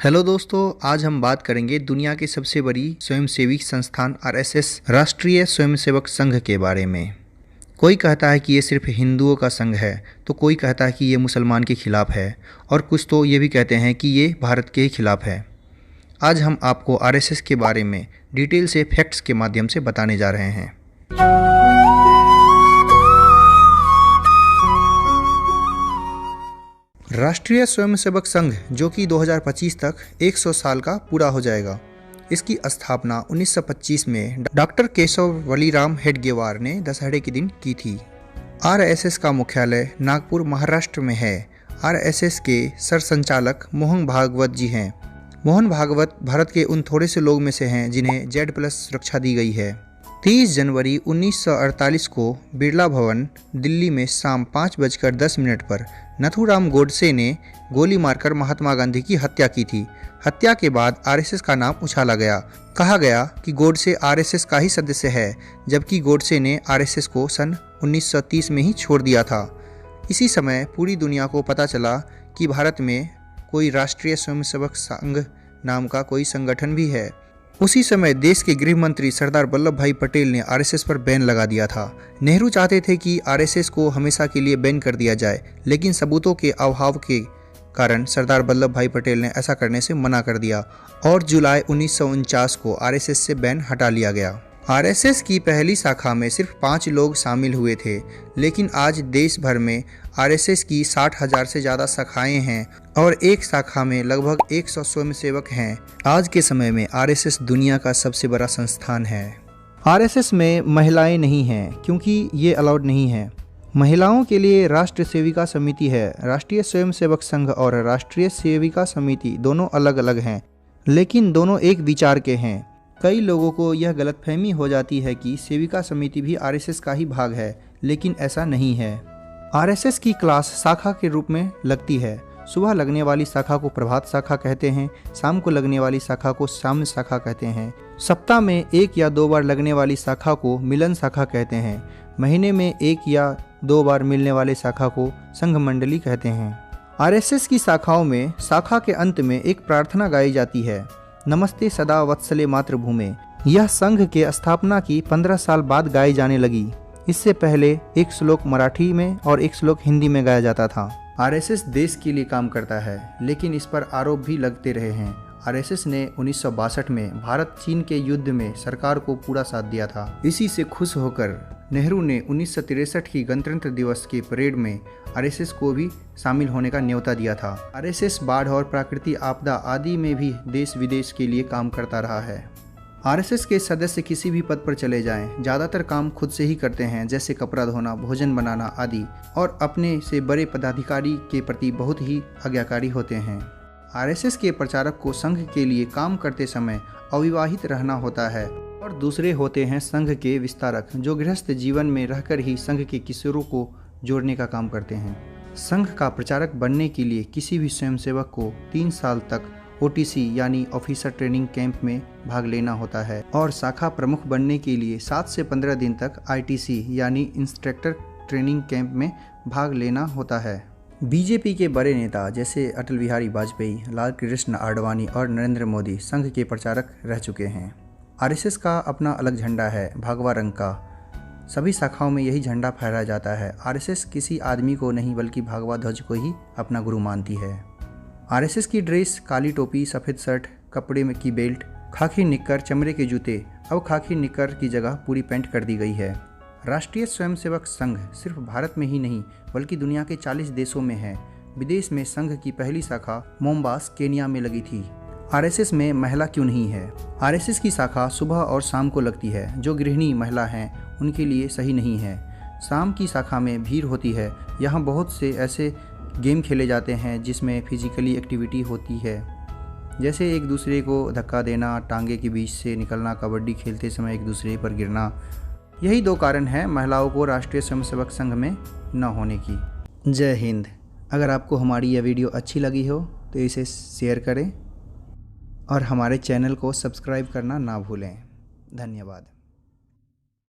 Hello दोस्तों, आज हम बात करेंगे दुनिया की सबसे बड़ी स्वयंसेवी संस्थान आरएसएस राष्ट्रीय स्वयंसेवक संघ के बारे में। कोई कहता है कि ये सिर्फ हिंदुओं का संघ है, तो कोई कहता है कि ये मुसलमान के खिलाफ है, और कुछ तो ये भी कहते हैं कि ये भारत के खिलाफ है। आज हम आपको आरएसएस के बारे में डिटेल से फैक्ट्स के माध्यम से बताने जा रहे हैं। राष्ट्रीय स्वयंसेवक संघ जो कि 2025 तक 100 साल का पूरा हो जाएगा। इसकी स्थापना 1925 में डॉक्टर केशव वलीराम हेडगेवार ने दशहरे के दिन की थी। आरएसएस का मुख्यालय नागपुर, महाराष्ट्र में है। आरएसएस के सरसंचालक मोहन भागवत जी हैं। मोहन भागवत भारत के उन थोड़े से लोग में से हैं जिन्हें Z+ सुरक्षा दी गई है। 30 जनवरी 1948 को बिरला भवन, दिल्ली में शाम 5:10 पर नथुराम गोडसे ने गोली मारकर महात्मा गांधी की हत्या की थी। हत्या के बाद आरएसएस का नाम उछाला गया। कहा गया कि गोडसे आरएसएस का ही सदस्य है, जबकि गोडसे ने आरएसएस को सन 1930 में ही छोड़ दिया था। इसी समय पूरी दुनिया को पता चला कि भारत में कोई राष्ट्रीय स्वयंसेवक संघ नाम का कोई संगठन भी है। उसी समय देश के गृह मंत्री सरदार वल्लभ भाई पटेल ने आरएसएस पर बैन लगा दिया था। नेहरू चाहते थे कि आरएसएस को हमेशा के लिए बैन कर दिया जाए, लेकिन सबूतों के अभाव के कारण सरदार वल्लभ भाई पटेल ने ऐसा करने से मना कर दिया और जुलाई 1949 को आरएसएस से बैन हटा लिया गया। आरएसएस की पहली शाखा में सिर्फ 5 लोग शामिल हुए थे, लेकिन आज देश भर में आरएसएस की 60,000 से ज़्यादा शाखाएं हैं और एक शाखा में लगभग 100 स्वयंसेवक हैं। आज के समय में आरएसएस दुनिया का सबसे बड़ा संस्थान है। आरएसएस में महिलाएं नहीं हैं क्योंकि ये अलाउड नहीं है। महिलाओं के लिए राष्ट्रीय सेविका समिति है। राष्ट्रीय स्वयंसेवक संघ और राष्ट्रीय सेविका समिति दोनों अलग अलग हैं, लेकिन दोनों एक विचार के हैं। कई लोगों को यह गलतफहमी हो जाती है कि सेविका समिति भी आरएसएस का ही भाग है, लेकिन ऐसा नहीं है। आरएसएस की क्लास शाखा के रूप में लगती है। सुबह लगने वाली शाखा को प्रभात शाखा कहते हैं, शाम को लगने वाली शाखा को शाम शाखा कहते हैं, सप्ताह में 1 या 2 बार लगने वाली शाखा को मिलन शाखा कहते हैं, महीने में 1 या 2 बार मिलने वाले शाखा को संघ मंडली कहते हैं। आरएसएस की शाखाओं में शाखा के अंत में एक प्रार्थना गाई जाती है, नमस्ते सदा वत्सले मातृभूमि। यह संघ के स्थापना की 15 साल बाद गाई जाने लगी। इससे पहले एक श्लोक मराठी में और एक श्लोक हिंदी में गाया जाता था। आरएसएस देश के लिए काम करता है, लेकिन इस पर आरोप भी लगते रहे हैं। आरएसएस ने 1962 में भारत चीन के युद्ध में सरकार को पूरा साथ दिया था। इसी से खुश होकर नेहरू ने 1963 की गणतंत्र दिवस के परेड में आरएसएस को भी शामिल होने का न्योता दिया था। आरएसएस बाढ़ और प्राकृतिक आपदा आदि में भी देश विदेश के लिए काम करता रहा है। आरएसएस के सदस्य किसी भी पद पर चले जाएं, ज़्यादातर काम खुद से ही करते हैं, जैसे कपड़ा धोना, भोजन बनाना आदि, और अपने से बड़े पदाधिकारी के प्रति बहुत ही आज्ञाकारी होते हैं। आरएसएस के प्रचारक को संघ के लिए काम करते समय अविवाहित रहना होता है, और दूसरे होते हैं संघ के विस्तारक, जो गृहस्थ जीवन में रहकर ही संघ के किशोरों को जोड़ने का काम करते हैं। संघ का प्रचारक बनने के लिए किसी भी स्वयंसेवक को 3 साल तक OTC यानी ऑफिसर ट्रेनिंग कैंप में भाग लेना होता है, और शाखा प्रमुख बनने के लिए 7 से 15 दिन तक ITC यानी इंस्ट्रक्टर ट्रेनिंग कैंप में भाग लेना होता है। बीजेपी के बड़े नेता जैसे अटल बिहारी वाजपेयी, लाल कृष्ण आडवाणी और नरेंद्र मोदी संघ के प्रचारक रह चुके हैं। आरएसएस का अपना अलग झंडा है, भगवा रंग का। सभी शाखाओं में यही झंडा फहराया जाता है। आरएसएस किसी आदमी को नहीं बल्कि भगवा ध्वज को ही अपना गुरु मानती है। आरएसएस की ड्रेस काली टोपी, सफ़ेद शर्ट, कपड़े में की बेल्ट, खाकी निक्कर, चमड़े के जूते। अब खाकी निक्कर की जगह पूरी पैंट कर दी गई है। राष्ट्रीय स्वयंसेवक संघ सिर्फ भारत में ही नहीं बल्कि दुनिया के 40 देशों में है। विदेश में संघ की पहली शाखा मोम्बास, केन्या में लगी थी। आरएसएस में महिला क्यों नहीं है? आरएसएस की शाखा सुबह और शाम को लगती है, जो गृहिणी महिला हैं उनके लिए सही नहीं है। शाम की शाखा में भीड़ होती है। यहाँ बहुत से ऐसे गेम खेले जाते हैं जिसमें फिजिकली एक्टिविटी होती है, जैसे एक दूसरे को धक्का देना, टांगे के बीच से निकलना, कबड्डी खेलते समय एक दूसरे पर गिरना। यही 2 कारण हैं महिलाओं को राष्ट्रीय स्वयंसेवक संघ में न होने की। जय हिंद। अगर आपको हमारी यह वीडियो अच्छी लगी हो तो इसे शेयर करें और हमारे चैनल को सब्सक्राइब करना ना भूलें। धन्यवाद।